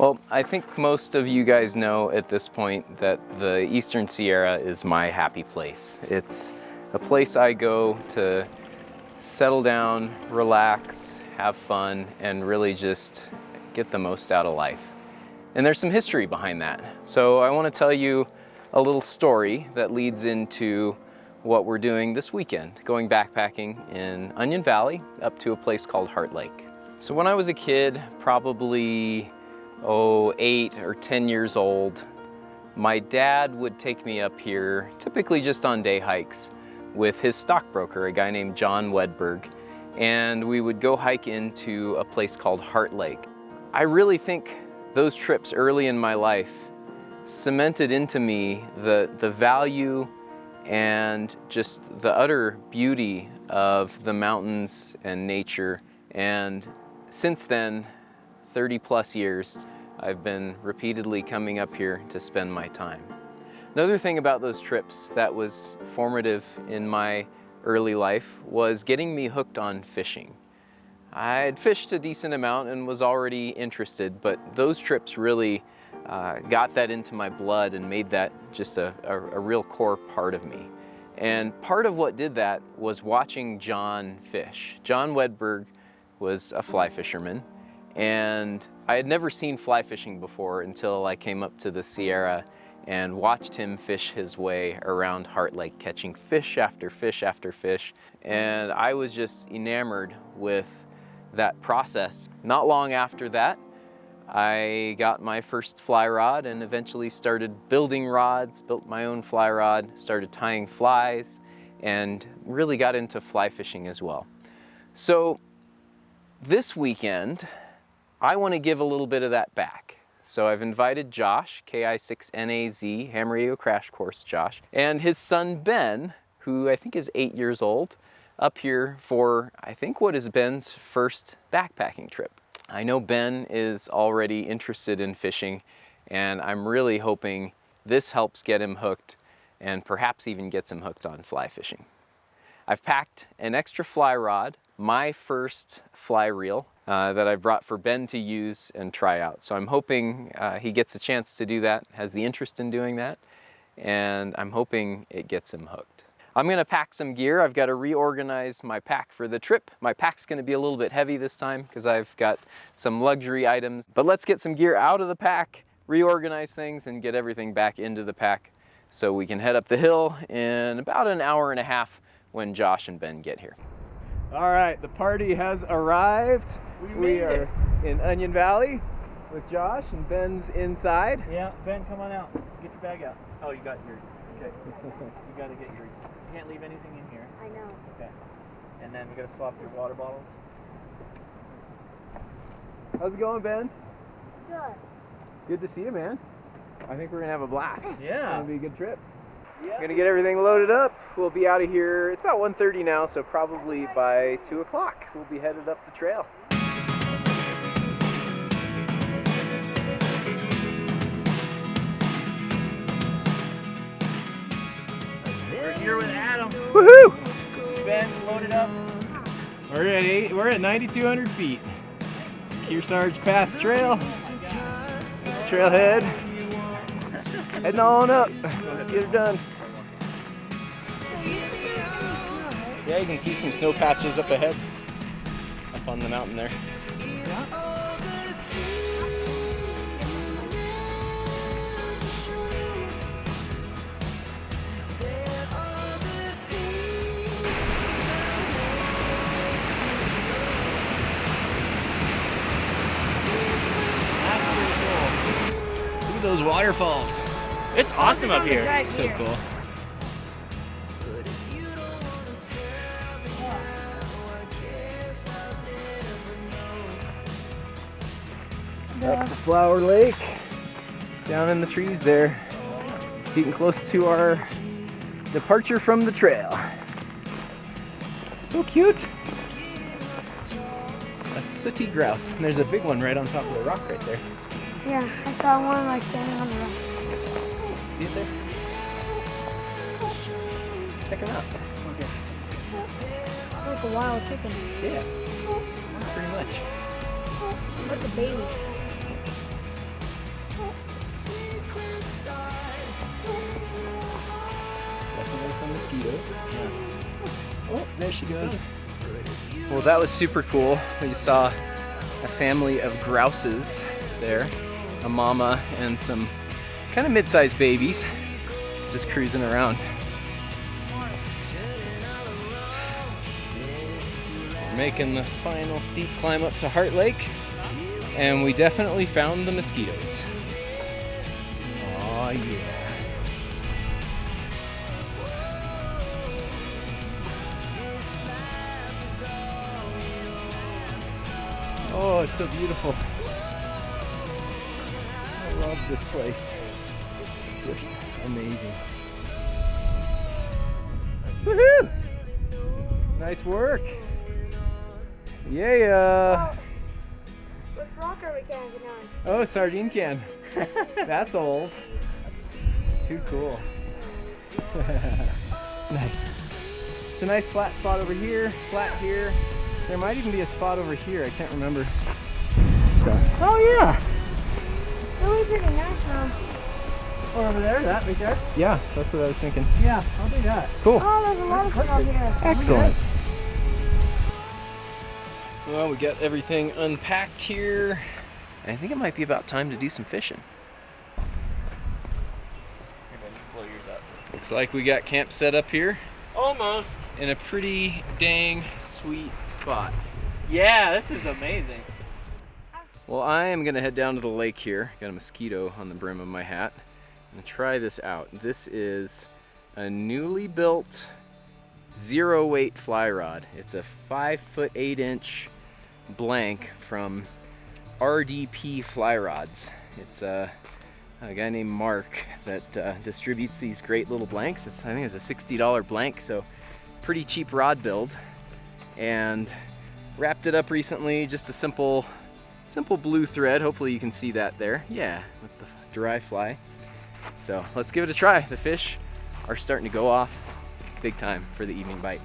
Well, I think most of you guys know at this point that the Eastern Sierra is my happy place. It's a place I go to settle down, relax, have fun, and really just get the most out of life. And there's some history behind that. So I want to tell you a little story that leads into what we're doing this weekend, going backpacking in Onion Valley up to a place called Heart Lake. So when I was a kid, probably 8 or 10 years old, my dad would take me up here, typically just on day hikes, with his stockbroker, a guy named John Wedberg, and we would go hike into a place called Heart Lake. I really think those trips early in my life cemented into me the value and just the utter beauty of the mountains and nature. And since then, 30 plus years, I've been repeatedly coming up here to spend my time. Another thing about those trips that was formative in my early life was getting me hooked on fishing. I had fished a decent amount and was already interested, but those trips really got that into my blood and made that just a real core part of me. And part of what did that was watching John fish. John Wedberg was a fly fisherman, and I had never seen fly fishing before until I came up to the Sierra and watched him fish his way around Heart Lake, catching fish after fish after fish. And I was just enamored with that process. Not long after that, I got my first fly rod and eventually started building rods, built my own fly rod, started tying flies, and really got into fly fishing as well. So this weekend, I want to give a little bit of that back. So I've invited Josh, Ki6NAZ, Ham Radio Crash Course Josh, and his son Ben, who I think is 8 years old, up here for, I think, what is Ben's first backpacking trip. I know Ben is already interested in fishing, and I'm really hoping this helps get him hooked and perhaps even gets him hooked on fly fishing. I've packed an extra fly rod, my first fly reel that I brought for Ben to use and try out. So I'm hoping he gets a chance to do that, has the interest in doing that, and I'm hoping it gets him hooked. I'm gonna pack some gear. I've got to reorganize my pack for the trip. My pack's gonna be a little bit heavy this time because I've got some luxury items. But let's get some gear out of the pack, reorganize things, and get everything back into the pack so we can head up the hill in about an hour and a half when Josh and Ben get here. All right, the party has arrived. We are in Onion Valley with Josh, and Ben's inside. Yeah, Ben, come on out. Get your bag out. Oh, you got your, okay. You gotta get your, you can't leave anything in here. I know. Okay. And then we gotta swap your water bottles. How's it going, Ben? Good. Good to see you, man. I think we're gonna have a blast. Yeah. It's gonna be a good trip. Yeah. Gonna get everything loaded up. We'll be out of here. It's about 1:30 now, so probably by 2 o'clock we'll be headed up the trail. We're here with Adam. Woohoo! Ben's loaded up. We're at 9,200 feet. Kearsarge Pass Trail. Trailhead. Heading on up. Let's get it done. Yeah, you can see some snow patches up ahead, up on the mountain there. Look at those waterfalls. It's awesome up here. So cool. Up to Flower Lake, down in the trees there, getting close to our departure from the trail. So cute. A sooty grouse. And there's a big one right on top of the rock right there. Yeah, I saw one like standing on the rock. See it there? Check him out. Okay. It's like a wild chicken. Yeah, pretty much. Like a baby. Oh, there she goes. Well, that was super cool. We saw a family of grouses there, a mama and some kind of mid-sized babies just cruising around. We're making the final steep climb up to Heart Lake, and we definitely found the mosquitoes. Oh yeah. Oh, it's so beautiful. I love this place. Just amazing. Woohoo! Nice work. Yeah. Which rock are we camping on? Oh, sardine can. That's old. Too cool. Nice. It's a nice flat spot over here, flat here. There might even be a spot over here. I can't remember. So. Oh yeah. Really pretty nice though. Or over there, that right there? Yeah, that's what I was thinking. Yeah, I'll do that. Cool. Oh, there's a lot of stuff here. Excellent. Well, we got everything unpacked here. And I think it might be about time to do some fishing. Here, buddy, blow yours up. Looks like we got camp set up here Almost. in a pretty dang sweet spot. Yeah, this is amazing. Well, I am gonna head down to the lake here. Got a mosquito on the brim of my hat. I'm gonna try this out. This is a newly built zero weight fly rod. It's a 5'8" blank from RDP Fly Rods. It's a guy named Mark that distributes these great little blanks. I think it's a $60 blank, so pretty cheap rod build. And wrapped it up recently, just a simple blue thread. Hopefully you can see that there. Yeah, with the dry fly. So let's give it a try. The fish are starting to go off big time for the evening bite.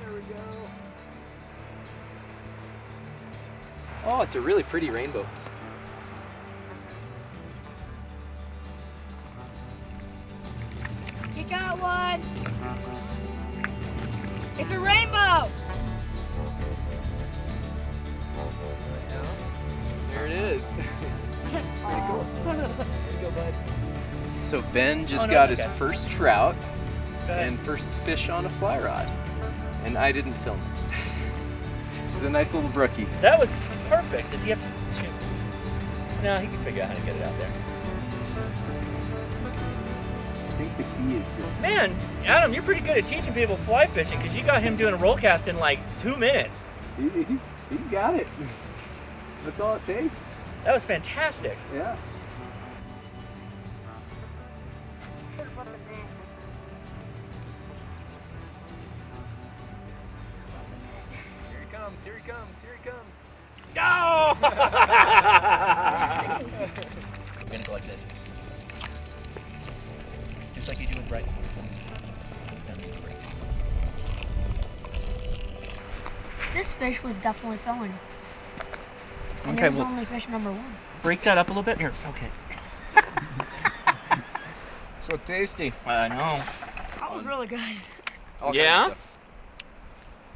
There we go. Oh, it's a really pretty rainbow. You got one. It's a rainbow. There it is. Pretty cool. There you go, bud. So Ben just got his first trout and first fish on a fly rod, and I didn't film it. It was a nice little brookie. That was perfect. Does he have to shoot? No, he can figure out how to get it out there. I think the key is just... Man, Adam, you're pretty good at teaching people fly fishing because you got him doing a roll cast in like 2 minutes. He's got it. That's all it takes. That was fantastic. Yeah. Here he comes, here he comes, here he comes. Oh! We're gonna go like this. Just like you do with bright spots. This fish was definitely filling. And Okay, it was well, only fish number 1. break that up a little bit here. Okay. So tasty. I know. That was really good. All kinds Yeah? of stuff.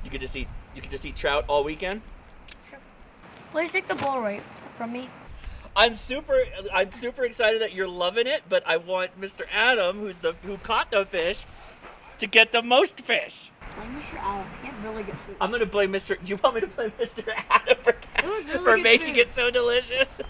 You could just eat trout all weekend. Please take the bowl right from me. I'm super excited that you're loving it, but I want Mr. Adam, who caught the fish, to get the most fish. Blame Mr. Adam. He had really good food. I'm gonna blame Mr. You want me to blame Mr. Adam was really for good making food. it so delicious?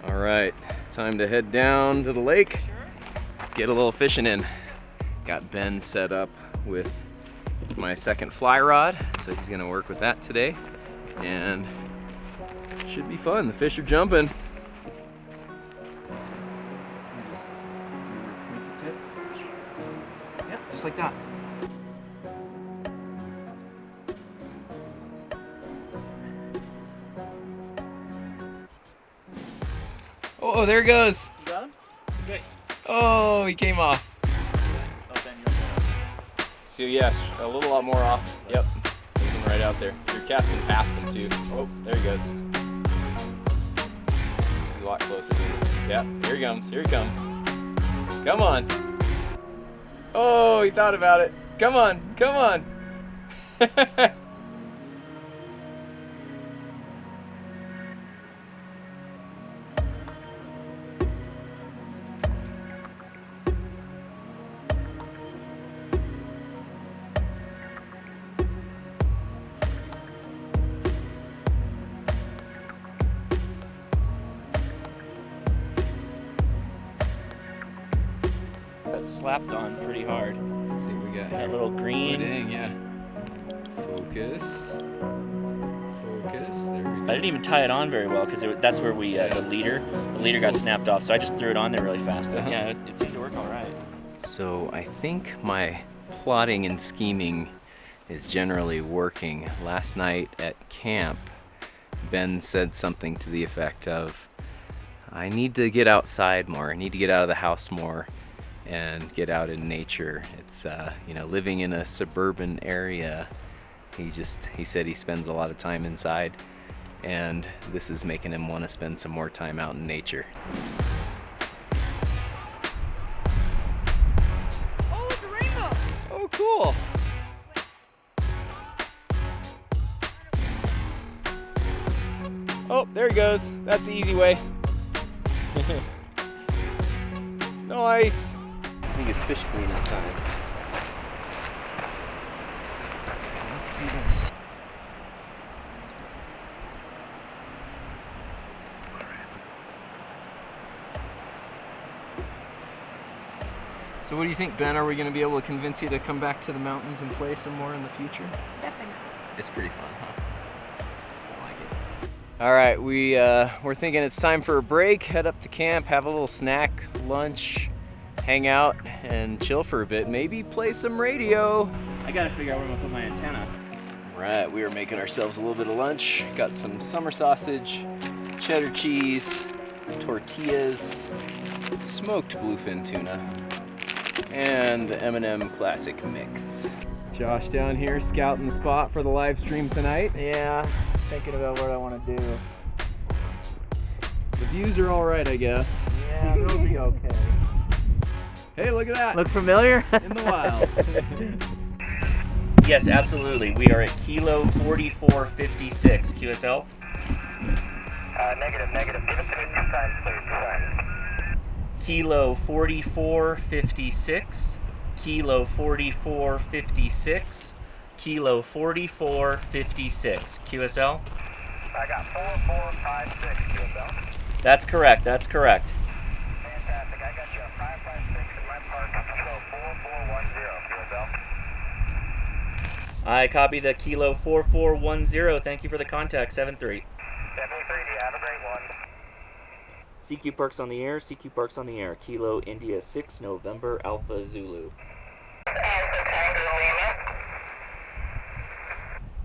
All right, time to head down to the lake, get a little fishing in. Got Ben set up with my second fly rod, so he's gonna work with that today and Should be fun. The fish are jumping. Yep, just like that. Oh, there it goes. You got him? Okay. Oh, he came off. Oh, Ben, you're okay. So yes, a little lot more off. Yep, there's him right out there. You're casting past him too. Oh, there he goes. He's a lot closer to you. Yep, here he comes. Here he comes. Come on. Oh, he thought about it. Come on, come on. That slapped on pretty hard. Let's see what we got That here. little Oh, green. dang, yeah. Focus. Focus. There we go. I didn't even tie it on very well because that's where we the leader got snapped off. So I just threw it on there really fast. But yeah, it seemed to work all right. So I think my plotting and scheming is generally working. Last night at camp, Ben said something to the effect of, I need to get outside more. I need to get out of the house more and get out in nature. It's, living in a suburban area. He said he spends a lot of time inside, and this is making him want to spend some more time out in nature. Oh, it's a rainbow. Oh, cool. Oh, there he goes. That's the easy way. Nice. I think it's fish cleaning time. Let's do this. So what do you think, Ben? Are we going to be able to convince you to come back to the mountains and play some more in the future? Definitely. It's pretty fun, huh? I like it. All right, we're thinking it's time for a break. Head up to camp, have a little snack, lunch, hang out, and chill for a bit. Maybe play some radio. I gotta figure out where I'm gonna put my antenna. All right, we are making ourselves a little bit of lunch. Got some summer sausage, cheddar cheese, tortillas, smoked bluefin tuna, and the M&M Classic Mix. Josh down here scouting the spot for the live stream tonight. Yeah, thinking about what I want to do. The views are all right, I guess. Yeah, it'll be okay. Hey, look at that. Look familiar? In the wild. Yes, absolutely. We are at Kilo 4456. QSL? Negative. Give us two signs, please. 2 signs. Kilo 4456. Kilo 4456. Kilo 4456. QSL? I got 4456, QSL. That's correct. Fantastic. I got you a 556 in my park. Kilo 4410, QSL. I copy the Kilo 4410. Thank you for the contact. 73. 73, do you have a great one? CQ Parks on the air. CQ Parks on the air. Kilo India 6 November Alpha Zulu. Alpha Tango Lima.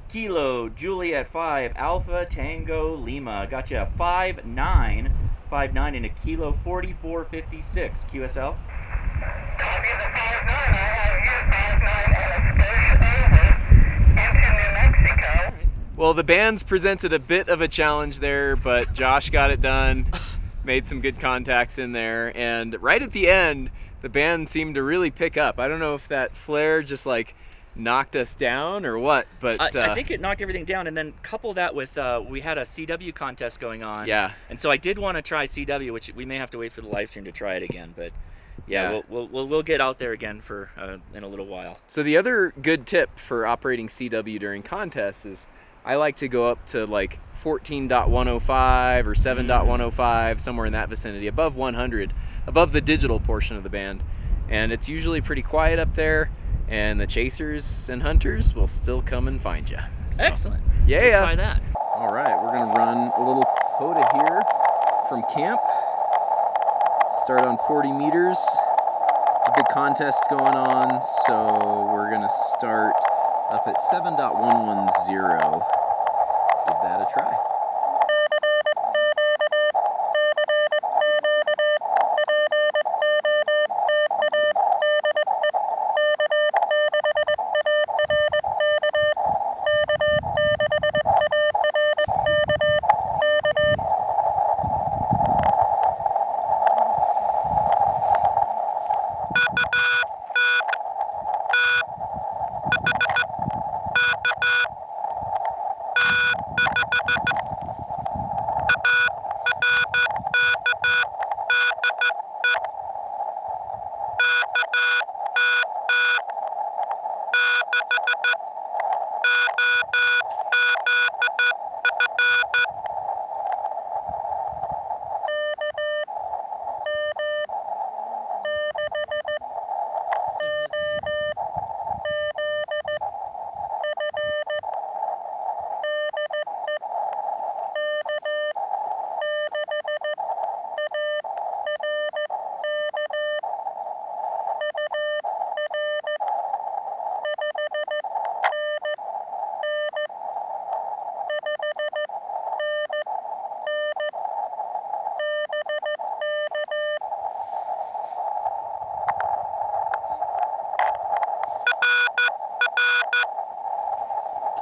Kilo Juliet 5 Alpha Tango Lima. Gotcha. 5959 in a Kilo 4456. QSL? Copy the 59. I have you 59 and a push over into New Mexico. Well, the bands presented a bit of a challenge there, but Josh got it done, made some good contacts in there, and right at the end, the band seemed to really pick up. I don't know if that flare just like knocked us down or what, but I think it knocked everything down, and then couple that with we had a CW contest going on. Yeah. And so I did want to try CW, which we may have to wait for the live stream to try it again, but yeah, Yeah. we'll get out there again for in a little while. So the other good tip for operating CW during contests is I like to go up to like 14.105 or 7.105, somewhere in that vicinity, above 100, above the digital portion of the band. And it's usually pretty quiet up there, and the chasers and hunters will still come and find you. So, Excellent. yeah. We'll try that. All right, we're gonna run a little POTA here from camp. Start on 40 meters. There's a big contest going on, so we're gonna start up at 7.110. Give that a try.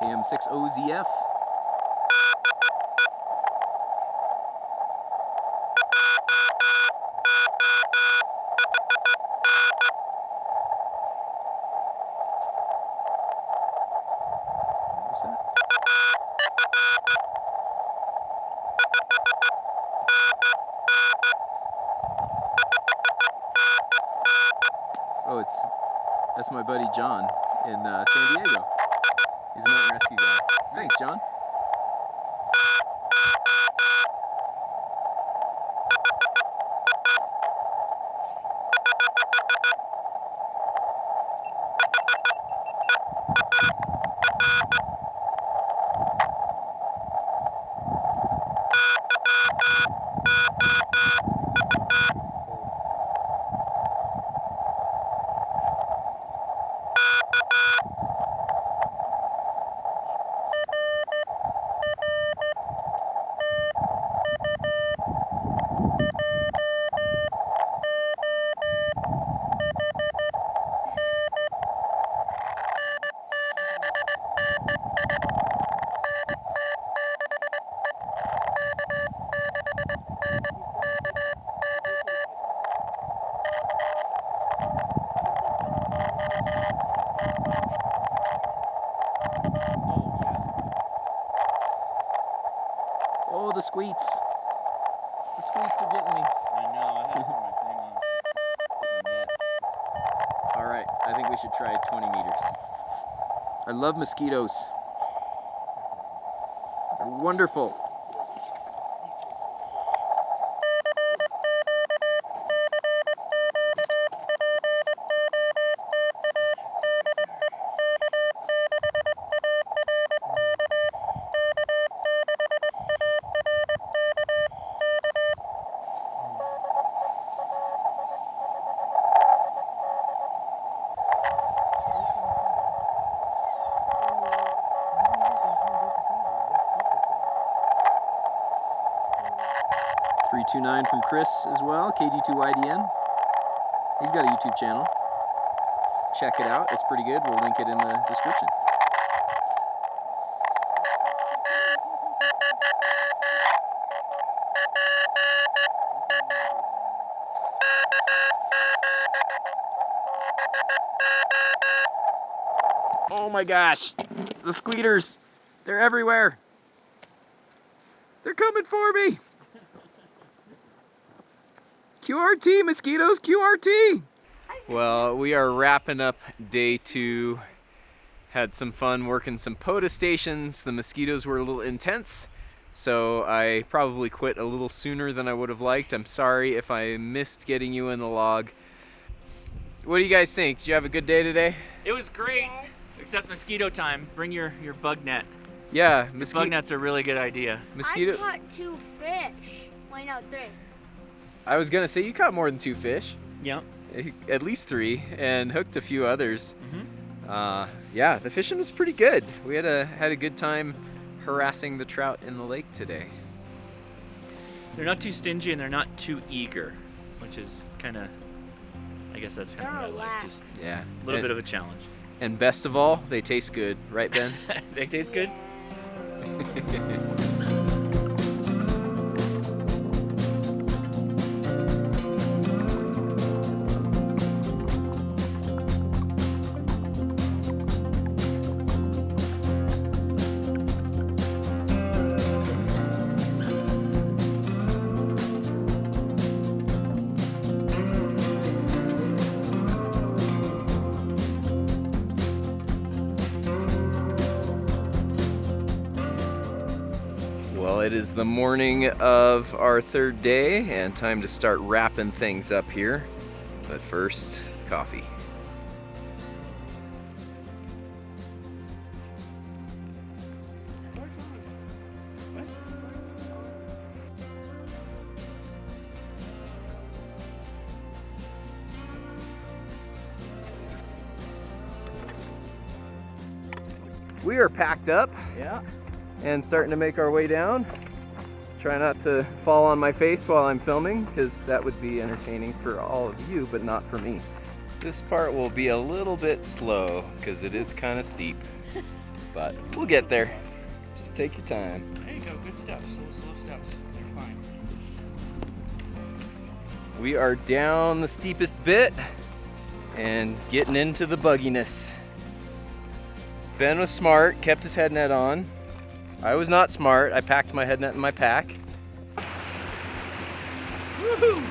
KM6OZF. What's that? Oh, that's my buddy John in San Diego. He's a mountain rescue guy. Thanks, John. Oh, the squeaks. The squeaks are getting me. I know, I have my thing on my net. All right, I think we should try 20 meters. I love mosquitoes. They're wonderful. .329 from Chris as well, KD2YDN. He's got a YouTube channel. Check it out, it's pretty good. We'll link it in the description. Oh my gosh, the squeeters, they're everywhere. They're coming for me. QRT, mosquitoes, QRT. Well, we are wrapping up day 2. Had some fun working some POTA stations. The mosquitoes were a little intense, so I probably quit a little sooner than I would have liked. I'm sorry if I missed getting you in the log. What do you guys think? Did you have a good day today? It was great, except mosquito time. Bring your bug net. Yeah, Bug net's a really good idea. mosquito. I caught 2 fish. Wait, no, 3. I was gonna say you caught more than 2 fish, Yeah. at least 3, and hooked a few others. Mm-hmm. Yeah, the fishing was pretty good. We had a good time harassing the trout in the lake today. They're not too stingy and they're not too eager, which is kind of, I guess that's kind of what I like. Relaxed. Just Yeah, a little bit of a challenge. And best of all, they taste good, right, Ben? They taste good? Well, it is the morning of our 3rd day and time to start wrapping things up here. But first, coffee. We are packed up. Yeah. And starting to make our way down. Try not to fall on my face while I'm filming, because that would be entertaining for all of you, but not for me. This part will be a little bit slow, because it is kind of steep. But we'll get there. Just take your time. There you go. Good steps. Slow steps. You're fine. We are down the steepest bit and getting into the bugginess. Ben was smart, kept his head net on. I was not smart. I packed my head net in my pack. Woohoo!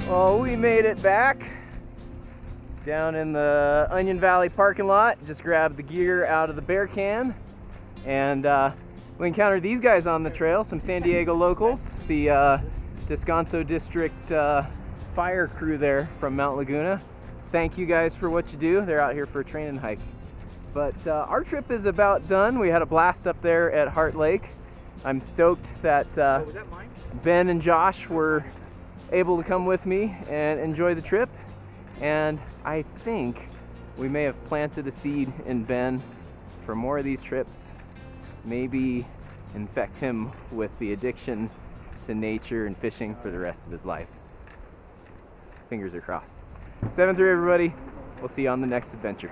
Oh, we made it back. Down in the Onion Valley parking lot, just grabbed the gear out of the bear can, and we encountered these guys on the trail, some San Diego locals, the Descanso District fire crew there from Mount Laguna. Thank you guys for what you do. They're out here for a training hike. But our trip is about done. We had a blast up there at Heart Lake. I'm stoked that Was that mine? Ben and Josh were able to come with me and enjoy the trip. And I think we may have planted a seed in Ben for more of these trips. Maybe infect him with the addiction to nature and fishing for the rest of his life. Fingers are crossed. 7-3 everybody. We'll see you on the next adventure.